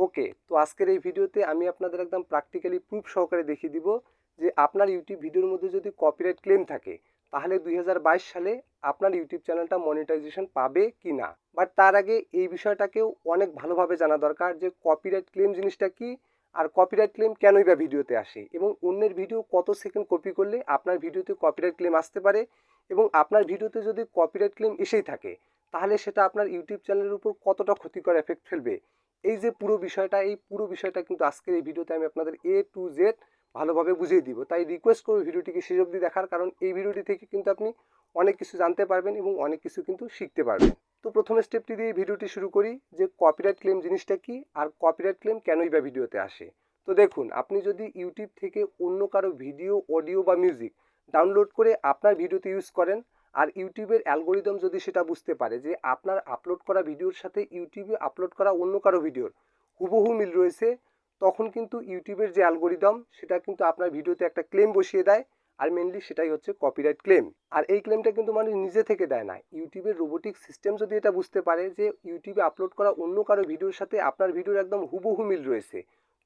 ওকে, তো আজকের এই ভিডিওতে আমি আপনাদের একদম প্র্যাকটিক্যালি প্রুফ সহকারে দেখিয়ে দিব যে আপনার ইউটিউব ভিডিওর মধ্যে যদি কপিরাইট ক্লেম থাকে তাহলে 2022 সালে আপনার ইউটিউব চ্যানেলটা মনিটাইজেশন পাবে কি না। বাট তার আগে এই বিষয়টাকেও অনেক ভালোভাবে জানা দরকার যে কপিরাইট ক্লেম জিনিসটা কি, আর কপিরাইট ক্লেম কেনই বা ভিডিওতে আসে, এবং অন্যের ভিডিও কত সেকেন্ড কপি করলে আপনার ভিডিওতে কপিরাইট ক্লেম আসতে পারে, এবং আপনার ভিডিওতে যদি কপিরাইট ক্লেম এসেই থাকে তাহলে সেটা আপনার ইউটিউব চ্যানেলের উপর কতটা ক্ষতিকর এফেক্ট ফেলবে। এই যে পুরো বিষয়টা কিন্তু আজকের এই ভিডিওতে আমি আপনাদের এ টু জেড ভালোভাবে বুঝিয়ে দিব। তাই রিকোয়েস্ট করব ভিডিওটিকে শেষ অবধি দেখার, কারণ এই ভিডিওটি থেকে কিন্তু আপনি অনেক কিছু জানতে পারবেন এবং অনেক কিছু কিন্তু শিখতে পারবেন। তো প্রথম স্টেপটি দিয়ে ভিডিওটি শুরু করি যে কপিরাইট ক্লেম জিনিসটা কি আর কপিরাইট ক্লেম কেনই বা ভিডিওতে আসে। তো দেখুন, আপনি যদি ইউটিউব থেকে অন্য কারো ভিডিও, অডিও বা মিউজিক ডাউনলোড করে আপনার ভিডিওতে ইউজ করেন, আর ইউটিউবের অ্যালগোরিদম যদি সেটা বুঝতে পারে যে আপনার আপলোড করা ভিডিওর সাথে ইউটিউবে আপলোড করা অন্য কারো ভিডিওর হুবহু মিল রয়েছে, তখন কিন্তু ইউটিউবের যে অ্যালগোরিদম সেটা কিন্তু আপনার ভিডিওতে একটা ক্লেম বসিয়ে দেয়। আর মেনলি সেটাই হচ্ছে কপিরাইট ক্লেম। আর এই ক্লেমটা কিন্তু মানুষ নিজে থেকে দেয় না, ইউটিউবের রোবোটিক সিস্টেম যদি এটা বুঝতে পারে যে ইউটিউবে আপলোড করা অন্য কারো ভিডিওর সাথে আপনার ভিডিওর একদম হুবহু মিল রয়েছে,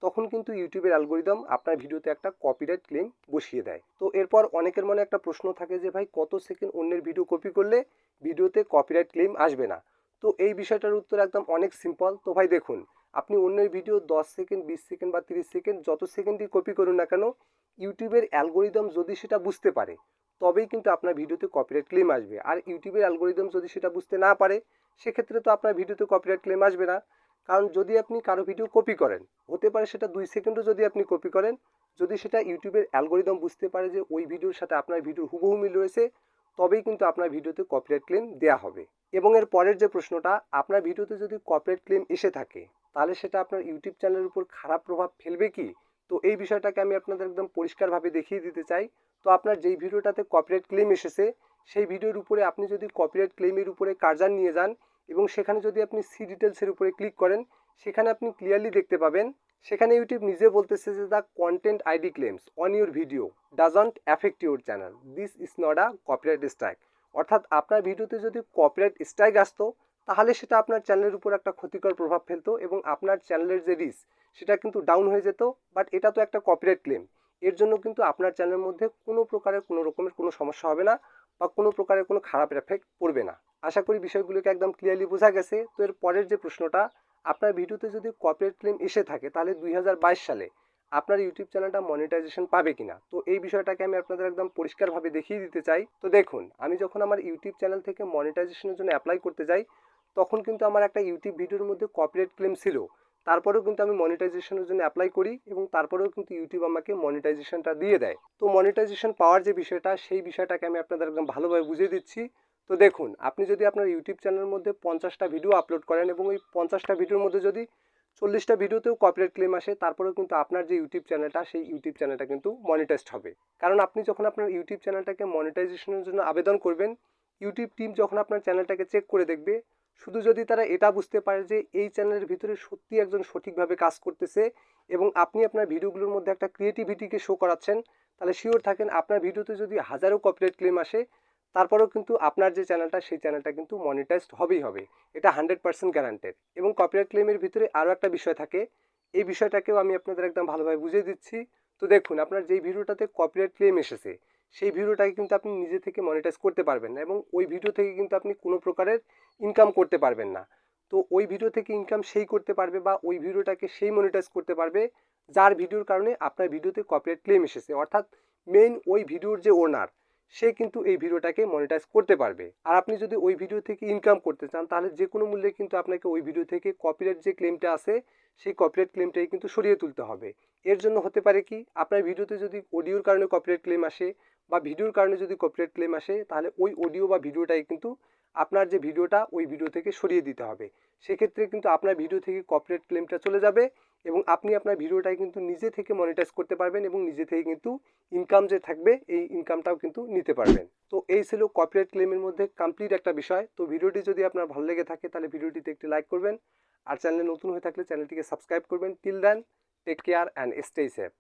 তখন কিন্তু ইউটিউবের অ্যালগোরিদম আপনার ভিডিওতে একটা কপিরাইট ক্লেম বসিয়ে দেয়। তো এরপর অনেকের মনে একটা প্রশ্ন থাকে যে ভাই, কত সেকেন্ড অন্যের ভিডিও কপি করলে ভিডিওতে কপিরাইট ক্লেম আসবে না। তো এই বিষয়টার উত্তর একদম অনেক সিম্পল। তো ভাই দেখুন, আপনি অন্যের ভিডিও 10 সেকেন্ড, 20 সেকেন্ড বা 30 সেকেন্ড যত সেকেন্ডই কপি করুন না কেন, ইউটিউবের অ্যালগোরিদম যদি সেটা বুঝতে পারে তবেই কিন্তু আপনার ভিডিওতে কপিরাইট ক্লেম আসবে। আর ইউটিউবের অ্যালগোরিদম যদি সেটা বুঝতে না পারে, সেক্ষেত্রে তো আপনার ভিডিওতে কপিরাইট ক্লেম আসবে না। কারণ যদি আপনি কারো ভিডিও কপি করেন, হতে পারে সেটা 2 সেকেন্ডও যদি আপনি কপি করেন, যদি সেটা ইউটিউবের অ্যালগোরিদম বুঝতে পারে যে ওই ভিডিওর সাথে আপনার ভিডিওর হুবহু মিল রয়েছে, তবেই কিন্তু আপনার ভিডিওতে কপিরাইট ক্লেম দেওয়া হবে। এবং এর পরের যে প্রশ্নটা, আপনার ভিডিওতে যদি কপিরাইট ক্লেম এসে থাকে তাহলে সেটা আপনার ইউটিউব চ্যানেলের উপর খারাপ প্রভাব ফেলবে কি। তো এই বিষয়টাকে আমি আপনাদের একদম পরিষ্কারভাবে দেখিয়ে দিতে চাই। তো আপনার যেই ভিডিওটাতে কপিরাইট ক্লেম এসেছে সেই ভিডিওর উপরে আপনি যদি কপিরাইট ক্লেমের উপরে কার্সার নিয়ে যান এবং সেখানে যদি আপনি সি ডিটেলসের উপরে ক্লিক করেন, সেখানে আপনি ক্লিয়ারলি দেখতে পাবেন সেখানে ইউটিউব নিজে বলতেছে যে the content ID claims on your video doesn't affect your channel, this is not a copyright strike. অর্থাৎ আপনার ভিডিওতে যদি কপিরাইট স্ট্রাইক আসতো তাহলে সেটা আপনার চ্যানেলের উপর একটা ক্ষতিকর প্রভাব ফেলতো এবং আপনার চ্যানেলের যে রিচ সেটা কিন্তু ডাউন হয়ে যেত। বাট এটা তো একটা কপিরাইট ক্লেম, এর জন্য কিন্তু আপনার চ্যানেলের মধ্যে কোনো প্রকারের কোনো রকমের কোনো সমস্যা হবে না বা কোনো প্রকারের কোনো খারাপ এফেক্ট পড়বে না। আশা করি বিষয়গুলোকে একদম ক্লিয়ারলি বোঝা গেছে। তো এর পরের যে প্রশ্নটা, আপনার ভিডিওতে যদি কপিরাইট ক্লেম এসে থাকে তাহলে 2022 সালে আপনার ইউটিউব চ্যানেলটা মনিটাইজেশন পাবে কিনা। তো এই বিষয়টাকে আমি আপনাদের একদম পরিষ্কারভাবে দেখিয়ে দিতে চাই। তো দেখুন, আমি যখন আমার ইউটিউব চ্যানেল থেকে মনিটাইজেশনের জন্য অ্যাপ্লাই করতে যাই, তখন কিন্তু আমার একটা ইউটিউব ভিডিওর মধ্যে কপিরাইট ক্লেম ছিল। তারপরেও কিন্তু আমি মনিটাইজেশনের জন্য অ্যাপ্লাই করি এবং তারপরেও কিন্তু ইউটিউব আমাকে মনিটাইজেশনটা দিয়ে দেয়। তো মনিটাইজেশন পাওয়ার যে বিষয়টা, সেই বিষয়টাকে আমি আপনাদের একদম ভালোভাবে বুঝিয়ে দিচ্ছি। তো দেখুন, আপনি যদি আপনার ইউটিউব চ্যানেলের মধ্যে 50টা ভিডিও আপলোড করেন এবং ওই 50টা ভিডিওর মধ্যে যদি 40টা ভিডিওতেও কপিরাইট ক্লেম আসে, তারপরেও কিন্তু আপনার যে ইউটিউব চ্যানেলটা সেই ইউটিউব চ্যানেলটা কিন্তু মনিটাইজড হবে। কারণ আপনি যখন আপনার ইউটিউব চ্যানেলটাকে মনিটাইজেশনের জন্য আবেদন করবেন, ইউটিউব টিম যখন আপনার চ্যানেলটাকে চেক করে দেখবে, শুধু যদি তারা এটা বুঝতে পারে যে এই চ্যানেলের ভিতরে সত্যি একজন সঠিকভাবে কাজ করতেছে এবং আপনি আপনার ভিডিওগুলোর মধ্যে একটা ক্রিয়েটিভিটিকে শো করাচ্ছেন, তাহলে শিওর থাকেন আপনার ভিডিওতে যদি হাজারো কপিরাইট ক্লেম আসে, তারপরেও কিন্তু আপনার যে চ্যানেলটা সেই চ্যানেলটা কিন্তু মনিটাইজড হবেই হবে। এটা 100% গ্যারান্টেড। এবং কপিরাইট ক্লেমের ভিতরে আরও একটা বিষয় থাকে, এই বিষয়টাকেও আমি আপনাদের একদম ভালোভাবে বুঝিয়ে দিচ্ছি। তো দেখুন, আপনার যেই ভিডিওটাতে কপিরাইট ক্লেম এসেছে সেই ভিডিওটাকে কিন্তু আপনি নিজে থেকে মনিটাইজ করতে পারবেন না এবং ওই ভিডিও থেকে কিন্তু আপনি কোনো প্রকারের ইনকাম করতে পারবেন না। তো ওই ভিডিও থেকে ইনকাম সেই করতে পারবে বা ওই ভিডিওটাকে সেই মনিটাইজ করতে পারবে যার ভিডিওর কারণে আপনার ভিডিওতে কপিরাইট ক্লেম এসেছে। অর্থাৎ মেইন ওই ভিডিওর যে ওনার, সে কিন্তু এই ভিডিওটাকে মনিটাইজ করতে পারবে। আর আপনি যদি ওই ভিডিও থেকে ইনকাম করতে চান তাহলে যে কোনো মূল্যে কিন্তু আপনাকে ওই ভিডিও থেকে কপিরাইট যে ক্লেমটা আছে সেই কপিরাইট ক্লেমটাই কিন্তু সরিয়ে তুলতে হবে। এর জন্য হতে পারে কি, আপনার ভিডিওতে যদি অডিওর কারণে কপিরাইট ক্লেম আসে বা ভিডিওর কারণে যদি কপিরাইট ক্লেম আসে, তাহলে ওই অডিও বা ভিডিওটাই কিন্তু আপনার যে ভিডিওটা ওই ভিডিও থেকে সরিয়ে দিতে হবে। সেক্ষেত্রে কিন্তু আপনার ভিডিও থেকে কপিরাইট ক্লেমটা চলে যাবে এবং আপনি আপনার ভিডিওটাই কিন্তু নিজে থেকে মনিটাইজ করতে পারবেন এবং নিজে থেকে কিন্তু ইনকাম যে থাকবে এই ইনকামটাও কিন্তু নিতে পারবেন। তো এই ছিল কপিরাইট ক্লেমের মধ্যে কমপ্লিট একটা বিষয়। তো ভিডিওটি যদি আপনার ভালো লেগে থাকে তাহলে ভিডিওটিতে একটি লাইক করবেন, আর চ্যানেলে নতুন হয়ে থাকলে চ্যানেলটিকে সাবস্ক্রাইব করবেন। Till then, take care and stay safe.